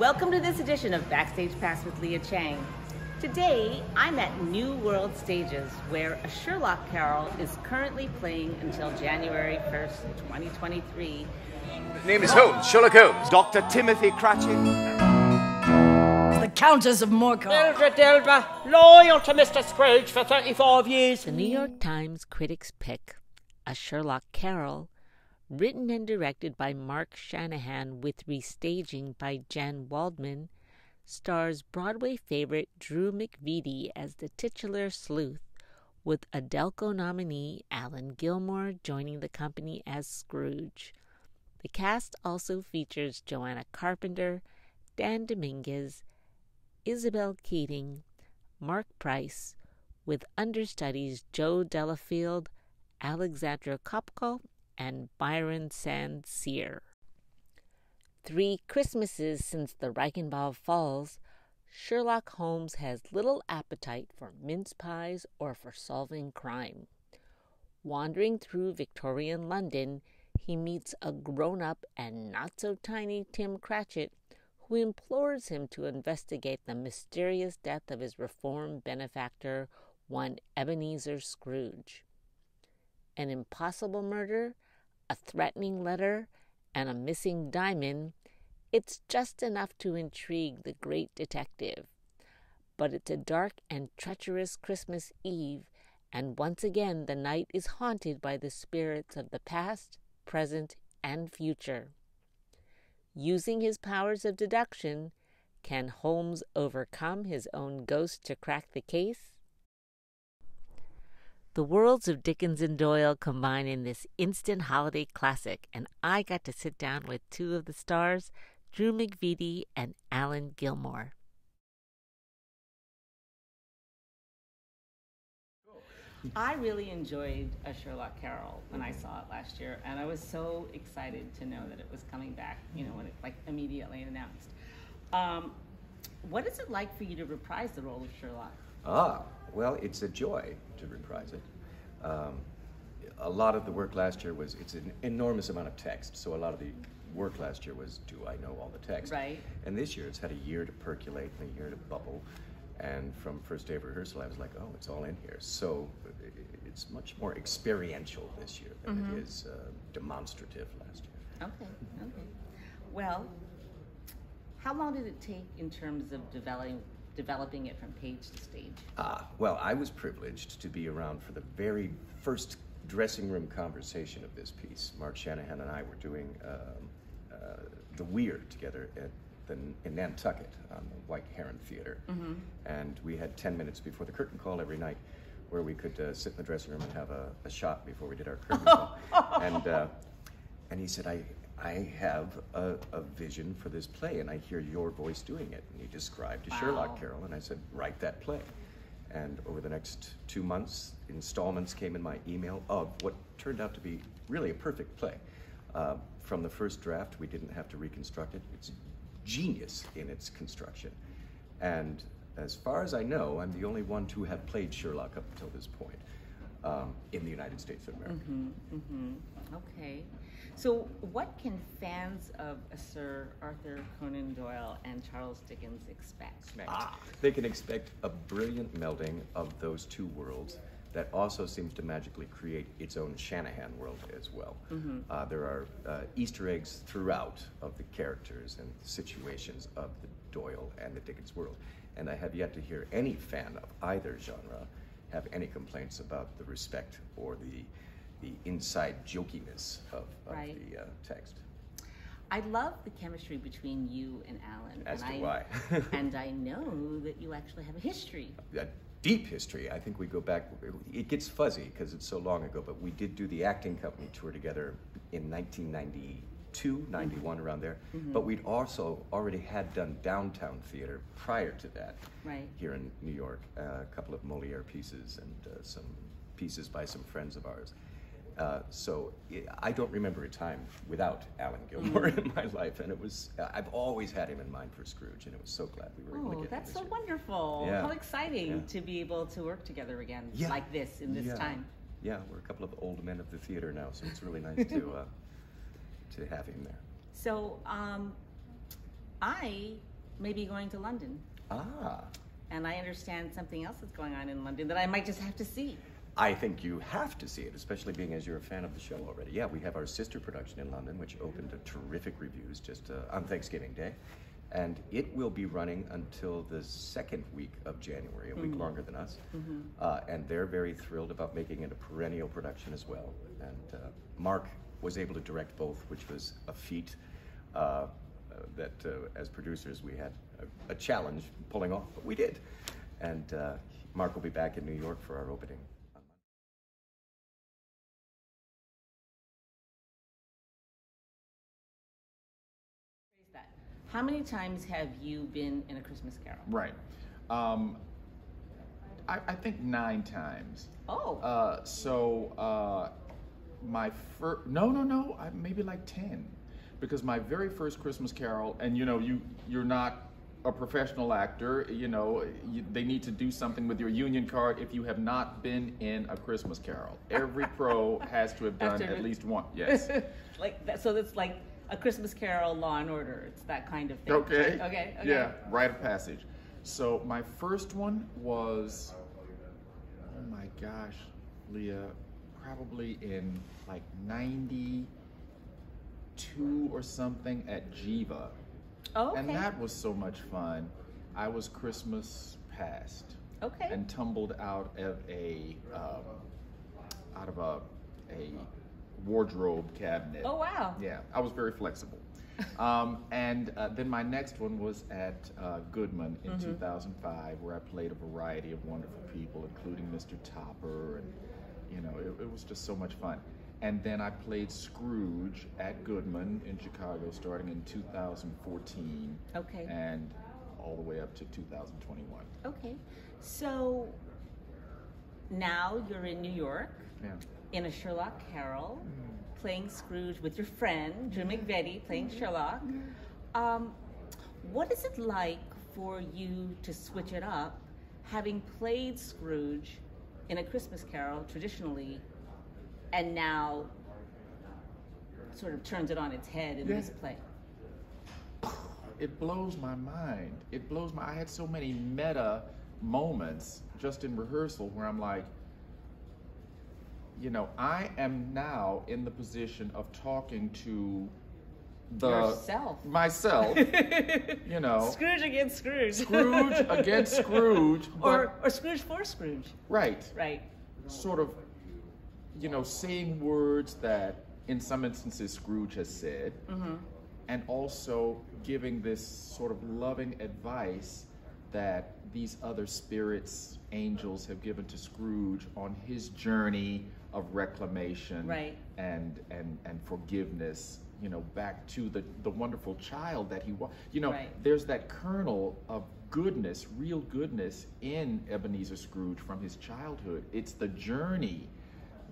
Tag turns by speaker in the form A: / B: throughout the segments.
A: Welcome to this edition of Backstage Pass with Lia Chang. Today, I'm at New World Stages, where A Sherlock Carol is currently playing until January 1st, 2023.
B: Name is Holmes, Sherlock Holmes. Dr. Timothy Cratchit.
C: The Countess of Morcar.
D: Mildred Dilber, loyal to Mr. Scrooge for 35 years.
E: The New York Times critics pick A Sherlock Carol, written and directed by Mark Shanahan with restaging by Jen Waldman, stars Broadway favorite Drew McVety as the titular sleuth, with Adelco nominee Alan Gilmore joining the company as Scrooge. The cast also features Joanna Carpenter, Dan Dominguez, Isabel Keating, Mark Price, with understudies Joe Delafield, Alexandra Kopko, and Byron St. 3 Christmases since the Reichenbach Falls, Sherlock Holmes has little appetite for mince pies or for solving crime. Wandering through Victorian London, he meets a grown-up and not-so-tiny Tim Cratchit, who implores him to investigate the mysterious death of his reformed benefactor, one Ebenezer Scrooge. An impossible murder, a threatening letter, and a missing diamond, it's just enough to intrigue the great detective. But it's a dark and treacherous Christmas Eve, and once again the night is haunted by the spirits of the past, present, and future. Using his powers of deduction, can Holmes overcome his own ghost to crack the case? The worlds of Dickens and Doyle combine in this instant holiday classic, and I got to sit down with 2 of the stars, Drew McVety and Alan Gilmore.
A: I really enjoyed A Sherlock Carol when I saw it last year, and I was so excited to know that it was coming back, when it immediately announced. What is it like for you to reprise the role of Sherlock?
B: Well, it's a joy to reprise it. A lot of the work last year it's an enormous amount of text, so a lot of the work last year was, do I know all the text?
A: Right.
B: And this year it's had a year to percolate and a year to bubble. And from first day of rehearsal, I was like, oh, it's all in here. So it's much more experiential this year than it is demonstrative last year.
A: Okay. Well, how long did it take in terms of developing it from page to stage?
B: Well, I was privileged to be around for the very first dressing room conversation of this piece. Mark Shanahan and I were doing The Weir together in Nantucket on the White Heron Theater. And we had 10 minutes before the curtain call every night where we could sit in the dressing room and have a shot before we did our curtain call. And he said, I have a vision for this play, and I hear your voice doing it. And he described A Sherlock Carol, and I said, write that play. And over the next 2 months, installments came in my email of what turned out to be really a perfect play. From the first draft, we didn't have to reconstruct it. It's genius in its construction. And as far as I know, I'm the only one to have played Sherlock up until this point in the United States of America.
A: Okay. So what can fans of Sir Arthur Conan Doyle and Charles Dickens expect?
B: They can expect a brilliant melding of those 2 worlds that also seems to magically create its own Shanahan world as well. There are Easter eggs throughout of the characters and situations of the Doyle and the Dickens world. And I have yet to hear any fan of either genre have any complaints about the respect or the inside jokiness of the text.
A: I love the chemistry between you and Alan.
B: As do I.
A: And I know that you actually have a history.
B: A deep history. I think we go back, it gets fuzzy because it's so long ago, but we did do the acting company tour together in 1992, 91, around there. But we'd also already had done downtown theater prior to that here in New York. A couple of Moliere pieces and some pieces by some friends of ours. So I don't remember a time without Alan Gilmore in my life, and I've always had him in mind for Scrooge, and it was so glad we were able to get him
A: that's
B: this
A: so
B: year.
A: wonderful.
B: Yeah.
A: How exciting to be able to work together again like this in this time.
B: Yeah, we're a couple of old men of the theater now, so it's really nice to have him there.
A: So I maybe going to London.
B: Ah.
A: And I understand something else that's going on in London that I might just have to see.
B: I think you have to see it, especially being as you're a fan of the show already. Yeah, we have our sister production in London, which opened to terrific reviews just on Thanksgiving Day. And it will be running until the second week of January, a week longer than us. And they're very thrilled about making it a perennial production as well. And Mark was able to direct both, which was a feat that as producers we had a challenge pulling off, but we did. And Mark will be back in New York for our opening.
A: How many times have you been in A Christmas Carol?
F: Right. I think 9 times.
A: Oh.
F: My first, maybe like 10. Because my very first Christmas Carol, and you're not a professional actor, they need to do something with your union card if you have not been in A Christmas Carol. Every pro has to have done at least one, yes.
A: Like that, so it's like A Christmas Carol, Law and Order. It's that kind of thing.
F: Okay.
A: Okay.
F: Yeah, rite of passage. So my first one was, oh my gosh, Leah, probably in like 92 or something at Jiva.
A: Oh, okay.
F: And that was so much fun. I was Christmas past.
A: Okay.
F: And tumbled out of a wardrobe cabinet.
A: Oh, wow.
F: Yeah, I was very flexible. And then my next one was at Goodman in 2005, where I played a variety of wonderful people, including Mr. Topper, and it was just so much fun. And then I played Scrooge at Goodman in Chicago, starting in 2014.
A: Okay.
F: And all the way up to 2021.
A: Okay. So now you're in New York.
F: Yeah.
A: In A Sherlock Carol, playing Scrooge with your friend, Drew McVety, playing Sherlock. What is it like for you to switch it up, having played Scrooge in A Christmas Carol traditionally, and now sort of turns it on its head in this play?
F: It blows my mind. I had so many meta moments just in rehearsal where I'm like, I am now in the position of talking to myself.
A: Scrooge against Scrooge.
F: Scrooge against Scrooge.
A: Or Scrooge for Scrooge.
F: Right.
A: Right.
F: Sort of, saying words that in some instances Scrooge has said, and also giving this sort of loving advice that these other spirits, angels, have given to Scrooge on his journey of reclamation,
A: right,
F: and forgiveness, back to the wonderful child that he was.
A: Right.
F: There's that kernel of goodness, real goodness in Ebenezer Scrooge from his childhood. It's the journey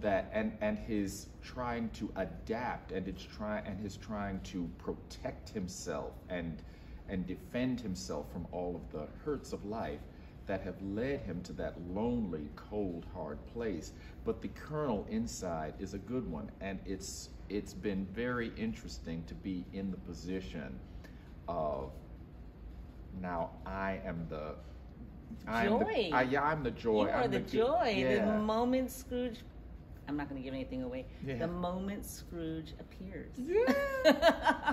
F: that and his trying to adapt and his trying to protect himself and defend himself from all of the hurts of life that have led him to that lonely, cold, hard place. But the kernel inside is a good one, and it's been very interesting to be in the position of now I'm the joy. I'm the joy.
A: You are the joy.
F: Yeah.
A: The moment Scrooge, I'm not going to give anything away.
F: Yeah.
A: The moment Scrooge appears.
F: Yeah.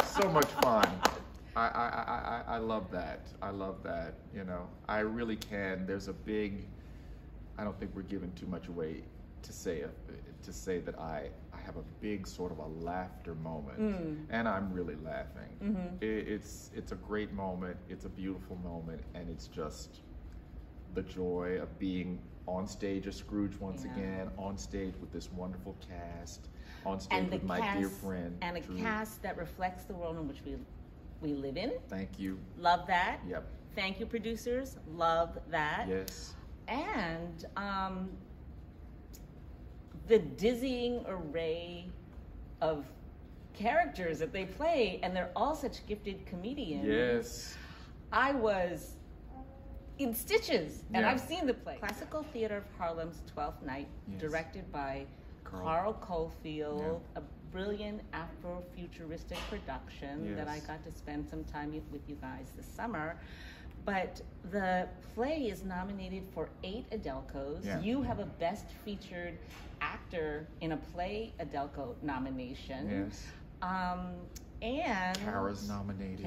F: So much fun. I love that. I love that. I really can. There's a big, I don't think we're giving too much away to say that I have a big sort of a laughter moment, and I'm really laughing. It's a great moment. It's a beautiful moment, and it's just the joy of being on stage as Scrooge once again, on stage with this wonderful cast, on stage with my dear friend.
A: And a cast that reflects the world in which we live in.
F: Thank you.
A: Love that.
F: Yep.
A: Thank you, producers. Love that.
F: Yes.
A: And the dizzying array of characters that they play, and they're all such gifted comedians.
F: Yes.
A: I was in stitches, and
F: Yeah.
A: I've seen the play. Classical Theater of Harlem's 12th Night,
F: Yes.
A: directed by Carl Caulfield, a brilliant Afro-futuristic production that I got to spend some time with you guys this summer. But the play is nominated for 8 Adelcos.
F: Yeah.
A: You have a Best Featured Actor in a Play Adelco nomination.
F: Yes.
A: And
F: Kara's nominated.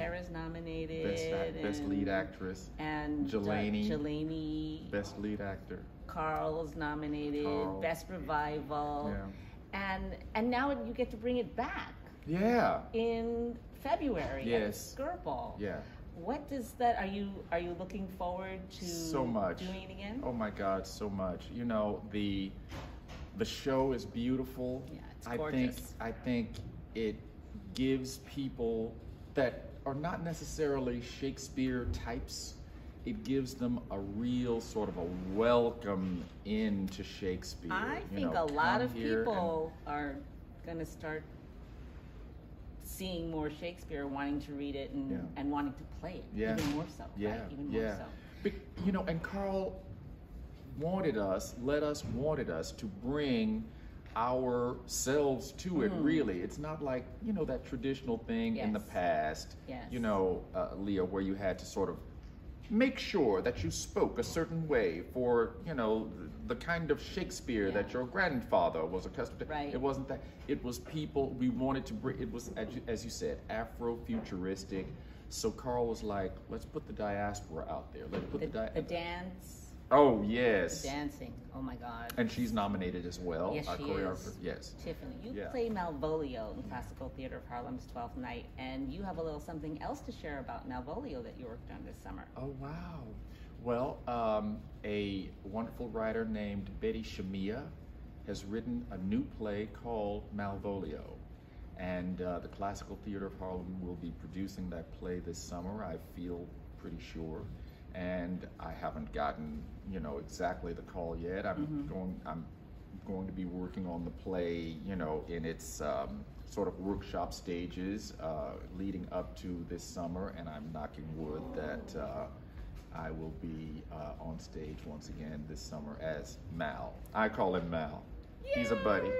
F: Best lead actress.
A: And
F: Jelani. Best lead actor.
A: Carl's nominated. Best Revival.
F: Yeah.
A: And now you get to bring it back.
F: Yeah.
A: In February.
F: Yes.
A: At Skirball.
F: Yeah.
A: What does that? Are you looking forward to
F: so much
A: doing it again?
F: Oh my God, so much. You know, the show is beautiful.
A: Yeah, it's gorgeous.
F: I think it gives people that are not necessarily Shakespeare types, it gives them a real sort of a welcome into Shakespeare.
A: I think a lot of people are going to start seeing more Shakespeare, wanting to read it and wanting to play it even more so.
F: Yeah,
A: right? Even more so.
F: But, you know, and Carl wanted us to bring ourselves to it, really. It's not like, you know, that traditional thing in the past, you know, Lia, where you had to sort of make sure that you spoke a certain way for, you know, the kind of Shakespeare that your grandfather was accustomed to.
A: Right.
F: It wasn't that. It was people, we wanted to bring, it was, as you said, Afro-futuristic. So Carl was like, let's put the diaspora out there. Let's put
A: the dance.
F: Oh, yes.
A: The dancing. Oh, my God.
F: And she's nominated as well.
A: Yes,
F: our
A: she
F: choreographer.
A: is.
F: Yes.
A: Tiffany, you play Malvolio in Classical Theater of Harlem's 12th Night, and you have a little something else to share about Malvolio that you worked on this summer.
F: Oh, wow. Well, a wonderful writer named Betty Shamia has written a new play called Malvolio. And the Classical Theater of Harlem will be producing that play this summer, I feel pretty sure. And I haven't gotten, you know, exactly the call yet. I'm going to be working on the play, you know, in its sort of workshop stages leading up to this summer, and I'm knocking wood that I will be on stage once again this summer as Mal. I call him Mal. Yay! He's a buddy.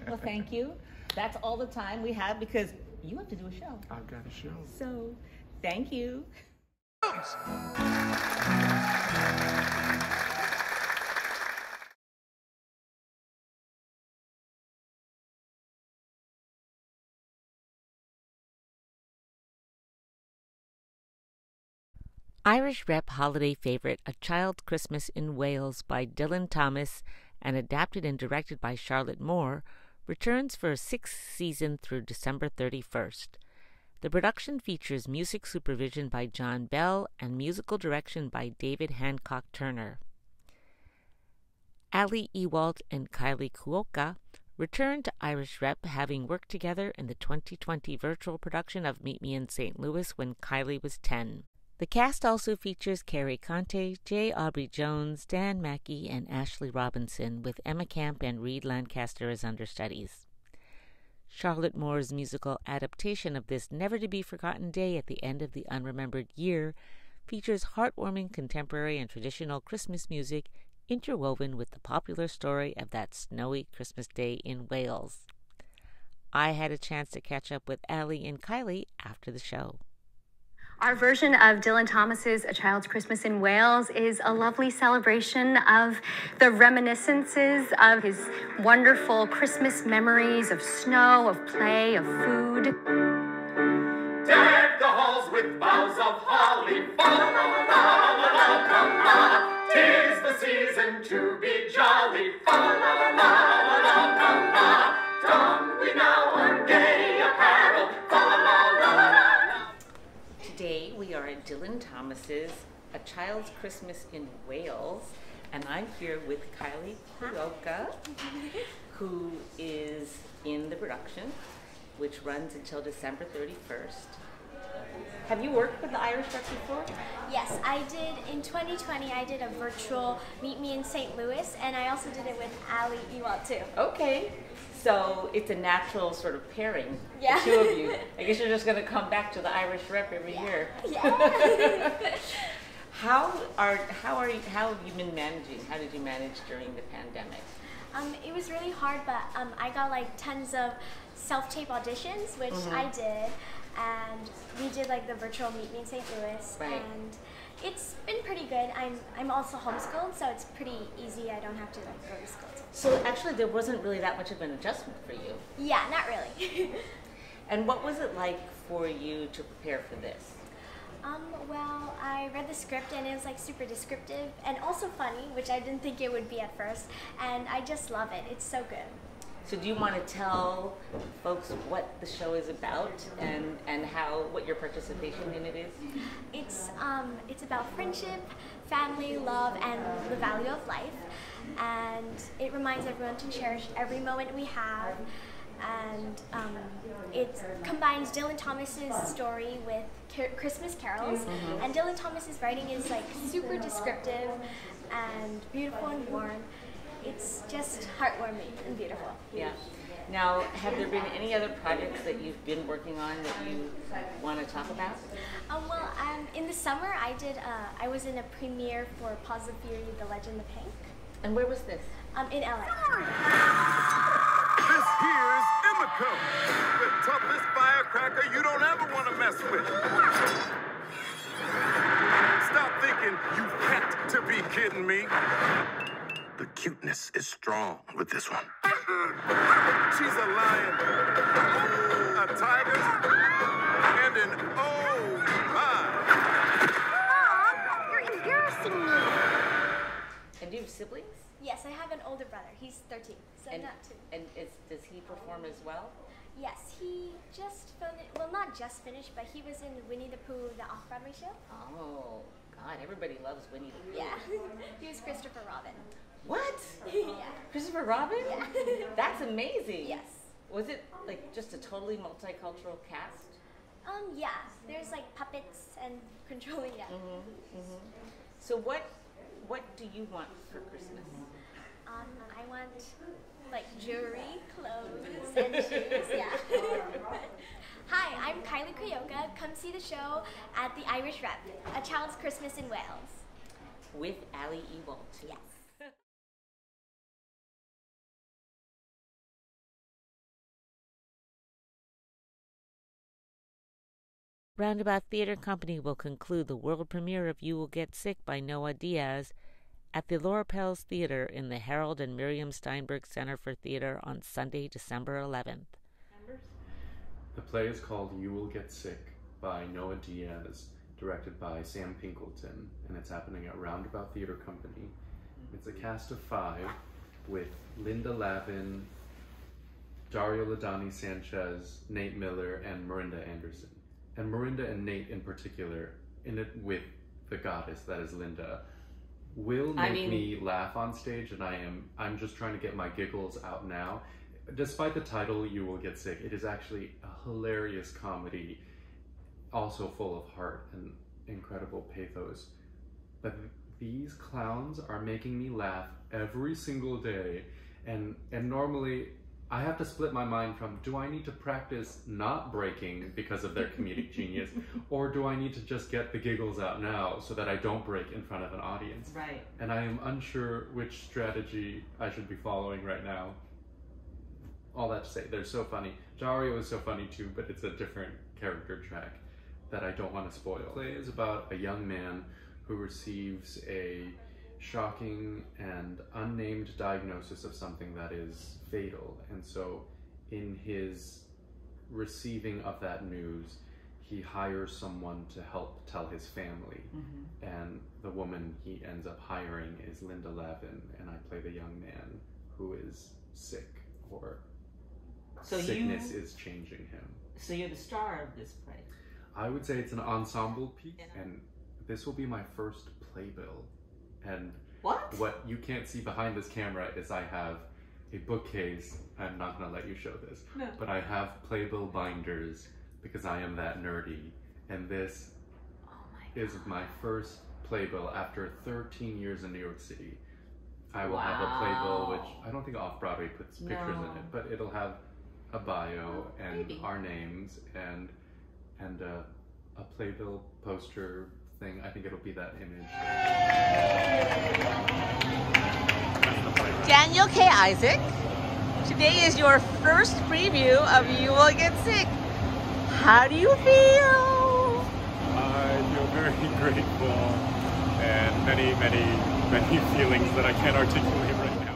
A: Well, thank you. That's all the time we have because you have to do a show.
F: I've got a show.
A: So, thank you.
E: Irish rep holiday favorite A Child's Christmas in Wales by Dylan Thomas and adapted and directed by Charlotte Moore returns for a 6th season through December 31st. The production features music supervision by John Bell and musical direction by David Hancock Turner. Ali Ewoldt and Kylie Kuioka returned to Irish Rep, having worked together in the 2020 virtual production of Meet Me in St. Louis when Kylie was 10. The cast also features Carrie Conte, J. Aubrey Jones, Dan Mackey, and Ashley Robinson, with Emma Camp and Reed Lancaster as understudies. Charlotte Moore's musical adaptation of this never-to-be-forgotten day at the end of the unremembered year features heartwarming contemporary and traditional Christmas music interwoven with the popular story of that snowy Christmas day in Wales. I had a chance to catch up with Ali and Kylie after the show.
G: Our version of Dylan Thomas's A Child's Christmas in Wales is a lovely celebration of the reminiscences of his wonderful Christmas memories of snow, of play, of food.
H: Deck the halls with boughs of holly, fa la la la la la. 'Tis the season to be jolly, fa la la la la la. Don we now our gay apparel, fa la la la.
A: Today we are at Dylan Thomas's A Child's Christmas in Wales, and I'm here with Kylie Kuioka, who is in the production, which runs until December 31st. Have you worked with the Irish Rep before?
I: Yes, I did. In 2020, I did a virtual Meet Me in St. Louis, and I also did it with Ali Ewoldt too. Okay. So it's a natural sort of pairing, the two of you. I guess you're just going to come back to the Irish Rep every year. Yeah. How have you been managing? How did you manage during the pandemic? It was really hard, but I got like tons of self-tape auditions, which I did, and we did like the virtual Meet Me in St. Louis, and it's been pretty good. I'm also homeschooled, so it's pretty easy. I don't have to like go to school.
A: So actually, there wasn't really that much of an adjustment for you.
I: Yeah, not really.
A: And what was it like for you to prepare for this?
I: Well, I read the script and it was like super descriptive and also funny, which I didn't think it would be at first, and I just love it. It's so good.
A: So do you want to tell folks what the show is about and what your participation in it is?
I: It's about friendship, family, love, and the value of life, and it reminds everyone to cherish every moment we have. And it combines Dylan Thomas's story with Christmas carols, and Dylan Thomas's writing is like super descriptive and beautiful and warm. It's just heartwarming and beautiful.
A: Yeah. Now, have there been any other projects that you've been working on that you want to talk about?
I: In the summer, I was in a premiere for Paws of Fury: The Legend of Hank.
A: And where was this?
I: In LA.
J: This here's Emiko, the toughest firecracker you don't ever want to mess with. Stop thinking you've got to be kidding me. The cuteness is strong with this one. She's a lion, a tiger, and an oh my.
I: Mom, you're embarrassing me.
A: And do you have siblings?
I: Yes, I have an older brother. He's 13, so not too.
A: And does he perform as well?
I: Yes, he just finished, well, not just finished, but he was in Winnie the Pooh, the off-Broadway show.
A: Oh, God, everybody loves Winnie the Pooh.
I: Yeah, he was Christopher Robin.
A: What?
I: Yeah.
A: Christopher Robin?
I: Yeah.
A: That's amazing.
I: Yes.
A: Was it like just a totally multicultural cast?
I: Yeah, there's like puppets and controlling, yeah.
A: So what do you want for Christmas?
I: I want like jewelry, clothes, and shoes, yeah. Hi, I'm Kylie Kuioka. Come see the show at the Irish Rep, A Child's Christmas in Wales.
A: With Ewoldt.
I: Yes.
E: Roundabout Theater Company will conclude the world premiere of You Will Get Sick by Noah Diaz at the Laura Pels Theater in the Harold and Miriam Steinberg Center for Theater on Sunday, December 11th.
K: The play is called You Will Get Sick by Noah Diaz, directed by Sam Pinkleton, and it's happening at Roundabout Theater Company. It's a cast of 5 with Linda Lavin, Dario Ladani Sanchez, Nate Miller, and Miranda Anderson. And Miranda and Nate in particular, in it with the goddess that is Linda, will make me laugh on stage, and I'm just trying to get my giggles out now. Despite the title, You Will Get Sick, it is actually a hilarious comedy, also full of heart and incredible pathos. But these clowns are making me laugh every single day, and normally I have to split my mind from, do I need to practice not breaking because of their comedic genius, or do I need to just get the giggles out now so that I don't break in front of an audience?
A: Right.
K: And I am unsure which strategy I should be following right now. All that to say, they're so funny. Dario is so funny too, but it's a different character track that I don't want to spoil. The play is about a young man who receives a shocking and unnamed diagnosis of something that is fatal, and so in his receiving of that news, he hires someone to help tell his family, and the woman he ends up hiring is Linda Lavin, and I play the young man who is sick, or sickness is changing him.
A: So you're the star of this play.
K: I would say it's an ensemble piece, and this will be my first playbill. And what you can't see behind this camera is I have a bookcase. I'm not going to let you show this, but I have playbill binders because I am that nerdy. And this is my first playbill after 13 years in New York City. I will have a playbill, which I don't think Off-Broadway puts pictures in it, but it'll have a bio and our names and a playbill poster thing. I think it'll be that image.
E: Daniel K. Isaac. Today is your first preview of You Will Get Sick. How do you feel?
L: I feel very grateful and many feelings that I can't articulate right now.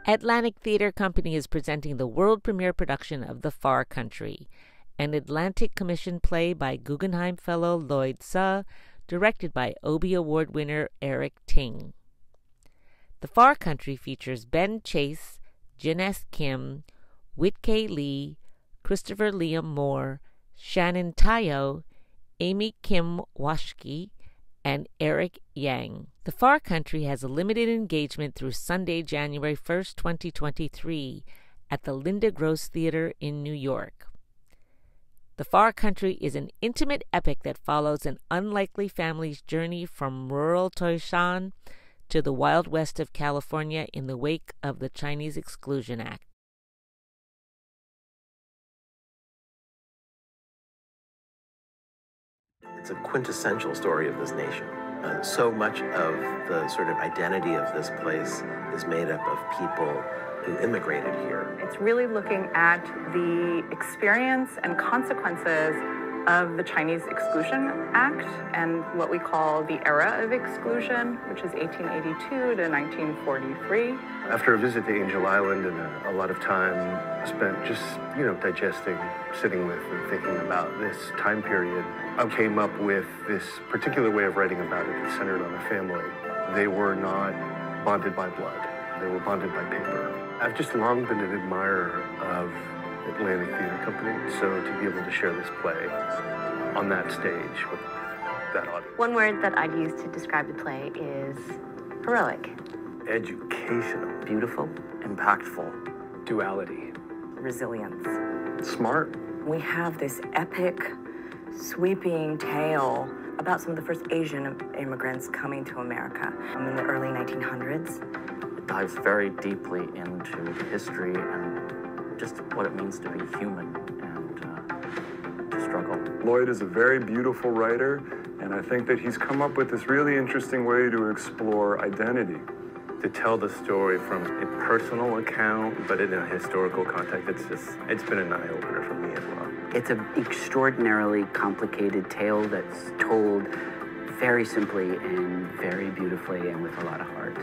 E: Atlantic Theater Company is presenting the world premiere production of The Far Country, an Atlantic Commission play by Guggenheim Fellow Lloyd, directed by Obie Award winner Eric Ting. The Far Country features Ben Chase, Jin S. Kim, Whit K. Lee, Christopher Liam Moore, Shannon Tayo, Amy Kim Washke, and Eric Yang. The Far Country has a limited engagement through Sunday, January 1st, 2023 at the Linda Gross Theater in New York. The Far Country is an intimate epic that follows an unlikely family's journey from rural Taishan to the Wild West of California in the wake of the Chinese Exclusion Act.
M: It's a quintessential story of this nation. So much of the sort of identity of this place is made up of people who immigrated here.
N: It's really looking at the experience and consequences of the Chinese Exclusion Act and what we call the era of exclusion, which is 1882 to 1943.
O: After a visit to Angel Island and a lot of time spent just, digesting, sitting with and thinking about this time period, I came up with this particular way of writing about it that centered on a family. They were not bonded by blood. They were bonded by paper. I've just long been an admirer of Atlantic Theater Company, so to be able to share this play on that stage with that audience.
P: One word that I'd use to describe the play is heroic.
O: Educational.
P: Beautiful.
O: Impactful. Duality.
P: Resilience.
O: Smart.
P: We have this epic, sweeping tale about some of the first Asian immigrants coming to America in the early 1900s.
Q: It dives very deeply into the history and just what it means to be human and to struggle.
R: Lloyd is a very beautiful writer, and I think that he's come up with this really interesting way to explore identity.
O: To tell the story from a personal account, but in a historical context, it's been an eye-opener for me as well.
S: It's an extraordinarily complicated tale that's told very simply and very beautifully and with a lot of heart.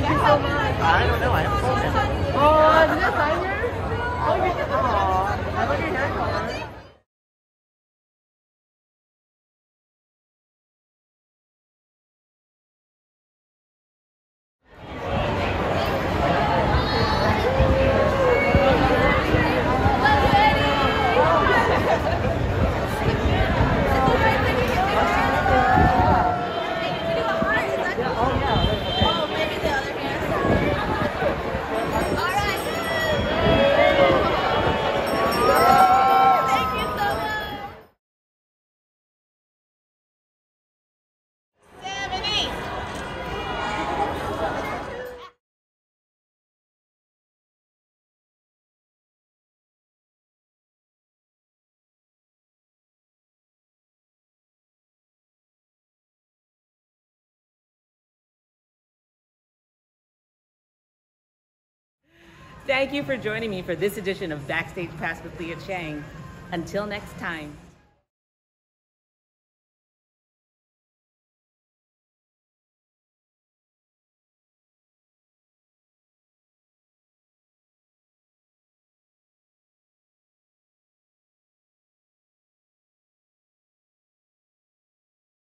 A: Thank you so much.
Q: I don't know. I haven't told him.
A: Oh, isn't that sign yours? Oh, look at your hair color. Thank you for joining me for this edition of Backstage Pass with Lia Chang. Until next time.